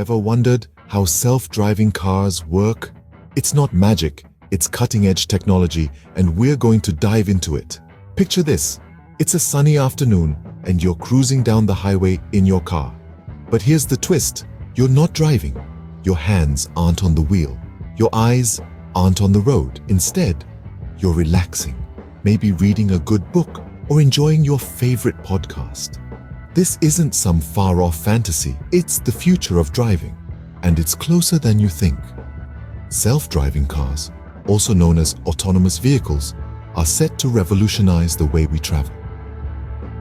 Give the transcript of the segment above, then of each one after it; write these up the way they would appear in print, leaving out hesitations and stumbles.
ever wondered how self-driving cars work? It's not magic, it's cutting-edge technology, and we're going to dive into it. Picture this. It's a sunny afternoon, and you're cruising down the highway in your car. But here's the twist. You're not driving. Your hands aren't on the wheel. Your eyes aren't on the road. Instead, you're relaxing, maybe reading a good book or enjoying your favorite podcast. This isn't some far-off fantasy. It's the future of driving, and it's closer than you think. Self-driving cars, also known as autonomous vehicles, are set to revolutionize the way we travel.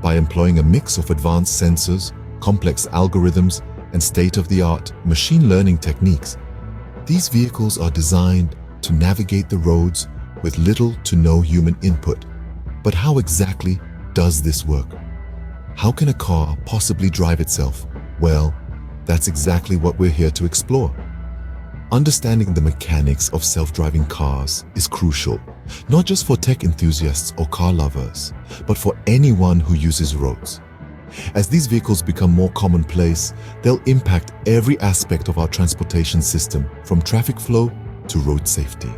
By employing a mix of advanced sensors, complex algorithms, and state-of-the-art machine learning techniques, these vehicles are designed to navigate the roads with little to no human input. But how exactly does this work? How can a car possibly drive itself? Well, that's exactly what we're here to explore. Understanding the mechanics of self-driving cars is crucial, not just for tech enthusiasts or car lovers, but for anyone who uses roads. As these vehicles become more commonplace, they'll impact every aspect of our transportation system, from traffic flow to road safety.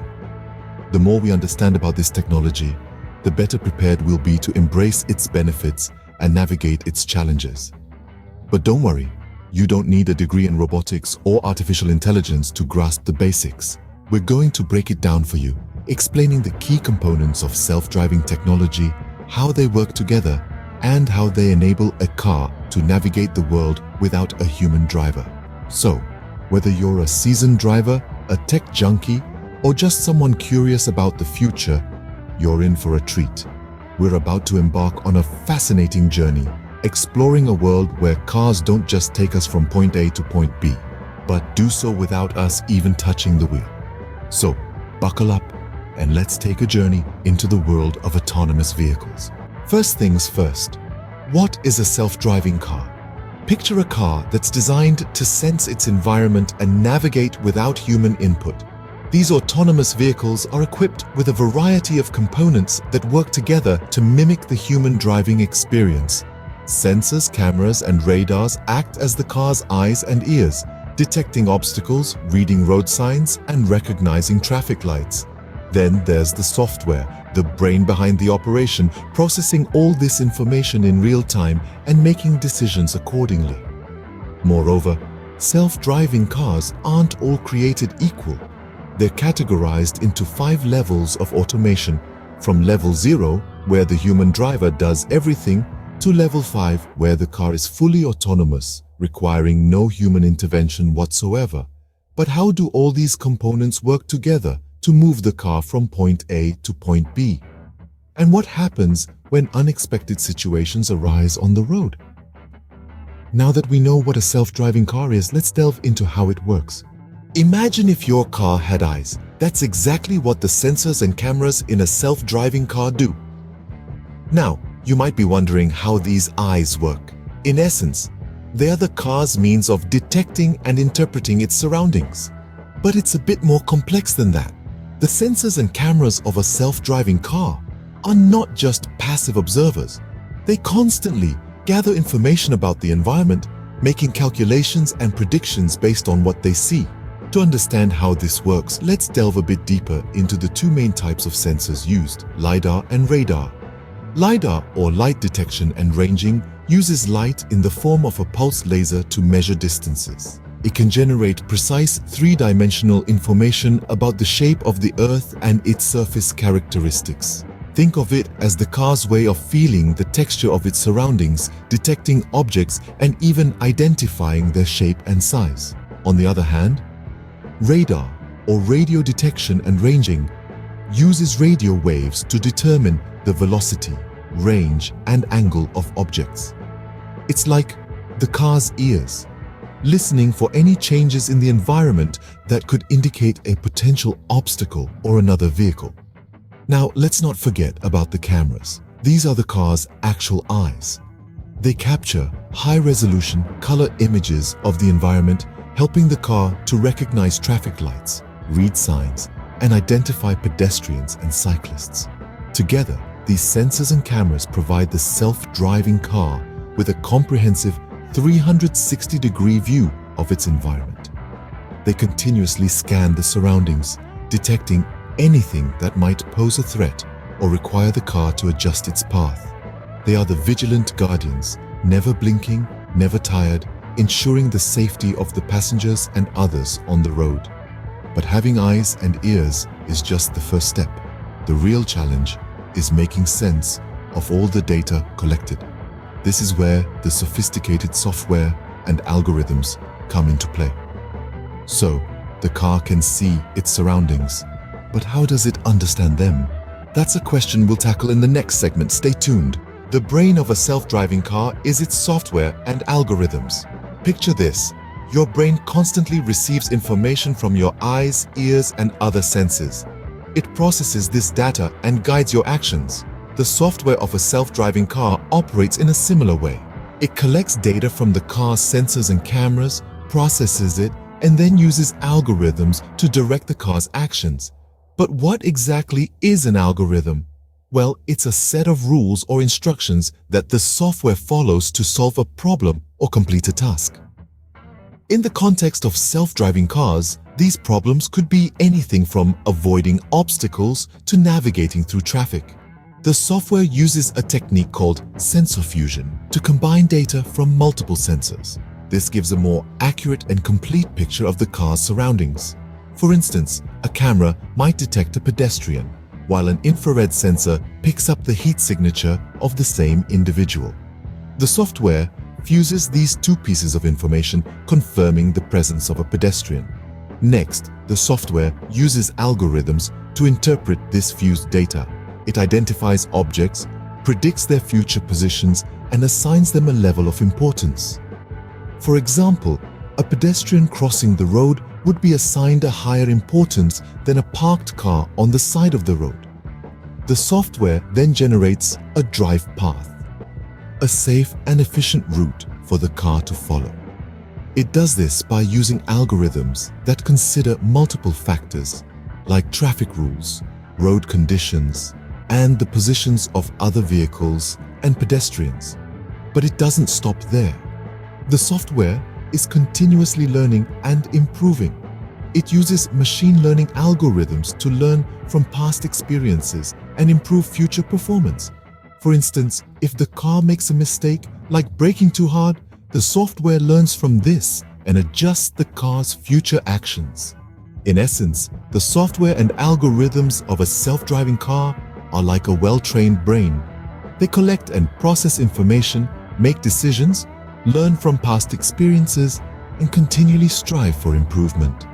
The more we understand about this technology, the better prepared we'll be to embrace its benefits and navigate its challenges. But don't worry, you don't need a degree in robotics or artificial intelligence to grasp the basics. We're going to break it down for you, explaining the key components of self-driving technology, how they work together, and how they enable a car to navigate the world without a human driver. So, whether you're a seasoned driver, a tech junkie, or just someone curious about the future, you're in for a treat. We're about to embark on a fascinating journey, exploring a world where cars don't just take us from point A to point B, but do so without us even touching the wheel. So, buckle up and let's take a journey into the world of autonomous vehicles. First things first, what is a self-driving car? Picture a car that's designed to sense its environment and navigate without human input. These autonomous vehicles are equipped with a variety of components that work together to mimic the human driving experience. Sensors, cameras, and radars act as the car's eyes and ears, detecting obstacles, reading road signs, and recognizing traffic lights. Then there's the software, the brain behind the operation, processing all this information in real time and making decisions accordingly. Moreover, self-driving cars aren't all created equal. They're categorized into 5 levels of automation, from level 0, where the human driver does everything, to level 5, where the car is fully autonomous, requiring no human intervention whatsoever. But how do all these components work together to move the car from point A to point B? And what happens when unexpected situations arise on the road? Now that we know what a self-driving car is, let's delve into how it works. Imagine if your car had eyes. That's exactly what the sensors and cameras in a self-driving car do. Now, you might be wondering how these eyes work. In essence, they are the car's means of detecting and interpreting its surroundings. But it's a bit more complex than that. The sensors and cameras of a self-driving car are not just passive observers. They constantly gather information about the environment, making calculations and predictions based on what they see. To understand how this works, let's delve a bit deeper into the 2 main types of sensors used, LiDAR and radar. LiDAR, or light detection and ranging, uses light in the form of a pulsed laser to measure distances. It can generate precise 3-dimensional information about the shape of the Earth and its surface characteristics. Think of it as the car's way of feeling the texture of its surroundings, detecting objects, and even identifying their shape and size. On the other hand, radar, or radio detection and ranging, uses radio waves to determine the velocity, range, and angle of objects. It's like the car's ears, listening for any changes in the environment that could indicate a potential obstacle or another vehicle. Now, let's not forget about the cameras. These are the car's actual eyes. They capture high-resolution color images of the environment, helping the car to recognize traffic lights, read signs, and identify pedestrians and cyclists. Together, these sensors and cameras provide the self-driving car with a comprehensive 360-degree view of its environment. They continuously scan the surroundings, detecting anything that might pose a threat or require the car to adjust its path. They are the vigilant guardians, never blinking, never tired, ensuring the safety of the passengers and others on the road. But having eyes and ears is just the first step. The real challenge is making sense of all the data collected. This is where the sophisticated software and algorithms come into play. So, the car can see its surroundings, but how does it understand them? That's a question we'll tackle in the next segment. Stay tuned. The brain of a self-driving car is its software and algorithms. Picture this. Your brain constantly receives information from your eyes, ears, and other senses. It processes this data and guides your actions. The software of a self-driving car operates in a similar way. It collects data from the car's sensors and cameras, processes it, and then uses algorithms to direct the car's actions. But what exactly is an algorithm? Well, it's a set of rules or instructions that the software follows to solve a problem or complete a task. In the context of self-driving cars, these problems could be anything from avoiding obstacles to navigating through traffic. The software uses a technique called sensor fusion to combine data from multiple sensors. This gives a more accurate and complete picture of the car's surroundings. For instance, a camera might detect a pedestrian, while an infrared sensor picks up the heat signature of the same individual. The software fuses these two pieces of information, confirming the presence of a pedestrian. Next, the software uses algorithms to interpret this fused data. It identifies objects, predicts their future positions, and assigns them a level of importance. For example, a pedestrian crossing the road would be assigned a higher importance than a parked car on the side of the road. The software then generates a drive path, a safe and efficient route for the car to follow. It does this by using algorithms that consider multiple factors like traffic rules, road conditions, and the positions of other vehicles and pedestrians. But it doesn't stop there. The software is continuously learning and improving. It uses machine learning algorithms to learn from past experiences and improve future performance. For instance, if the car makes a mistake, like braking too hard, the software learns from this and adjusts the car's future actions. In essence, the software and algorithms of a self-driving car are like a well-trained brain. They collect and process information, make decisions, learn from past experiences, and continually strive for improvement.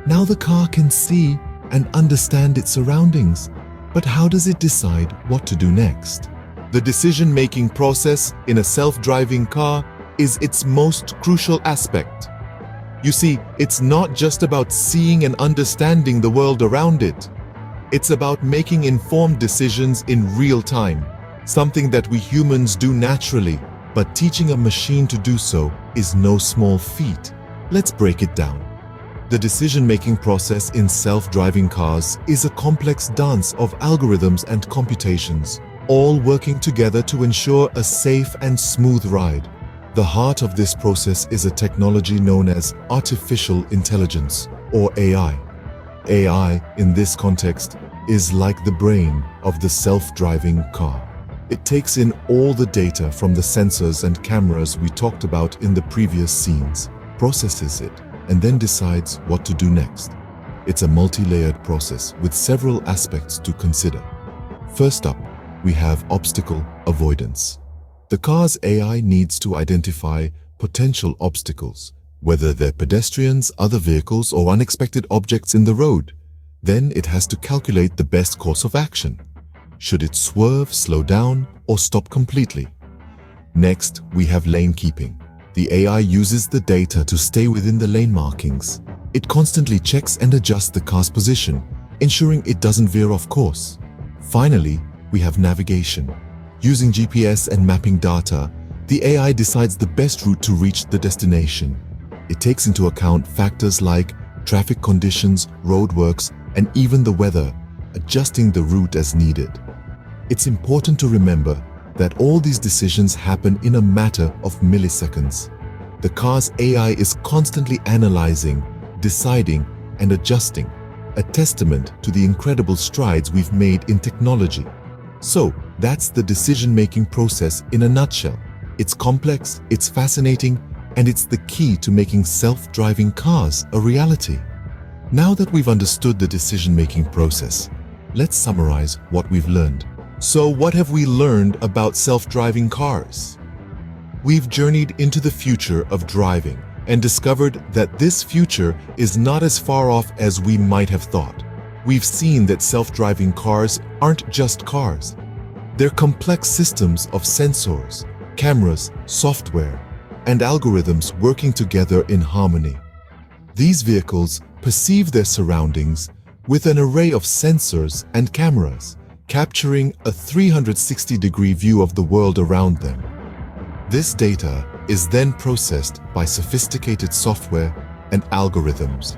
Now the car can see and understand its surroundings, but how does it decide what to do next? The decision-making process in a self-driving car is its most crucial aspect. You see, it's not just about seeing and understanding the world around it. It's about making informed decisions in real time, something that we humans do naturally, but teaching a machine to do so is no small feat. Let's break it down. The decision-making process in self-driving cars is a complex dance of algorithms and computations, all working together to ensure a safe and smooth ride. The heart of this process is a technology known as artificial intelligence, or AI. AI, in this context, is like the brain of the self-driving car. It takes in all the data from the sensors and cameras we talked about in the previous scenes, processes it, and then decides what to do next. It's a multi-layered process with several aspects to consider. First up, we have obstacle avoidance. The car's AI needs to identify potential obstacles, whether they're pedestrians, other vehicles, or unexpected objects in the road. Then it has to calculate the best course of action. Should it swerve, slow down, or stop completely? Next, we have lane keeping. The AI uses the data to stay within the lane markings. It constantly checks and adjusts the car's position, ensuring it doesn't veer off course. Finally, we have navigation. Using GPS and mapping data, the AI decides the best route to reach the destination. It takes into account factors like traffic conditions, roadworks, and even the weather, adjusting the route as needed. It's important to remember that all these decisions happen in a matter of milliseconds. The car's AI is constantly analyzing, deciding, and adjusting, a testament to the incredible strides we've made in technology. So, that's the decision-making process in a nutshell. It's complex, it's fascinating, and it's the key to making self-driving cars a reality. Now that we've understood the decision-making process, let's summarize what we've learned. So, what have we learned about self-driving cars? We've journeyed into the future of driving and discovered that this future is not as far off as we might have thought. We've seen that self-driving cars aren't just cars. They're complex systems of sensors, cameras, software, and algorithms working together in harmony. These vehicles perceive their surroundings with an array of sensors and cameras, capturing a 360-degree view of the world around them. This data is then processed by sophisticated software and algorithms,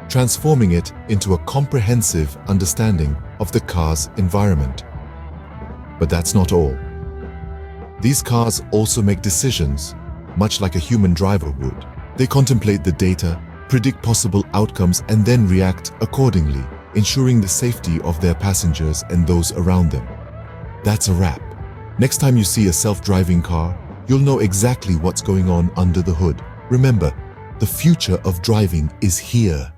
transforming it into a comprehensive understanding of the car's environment. But that's not all. These cars also make decisions, much like a human driver would. They contemplate the data, predict possible outcomes, and then react accordingly, ensuring the safety of their passengers and those around them. That's a wrap. Next time you see a self-driving car, you'll know exactly what's going on under the hood. Remember, the future of driving is here.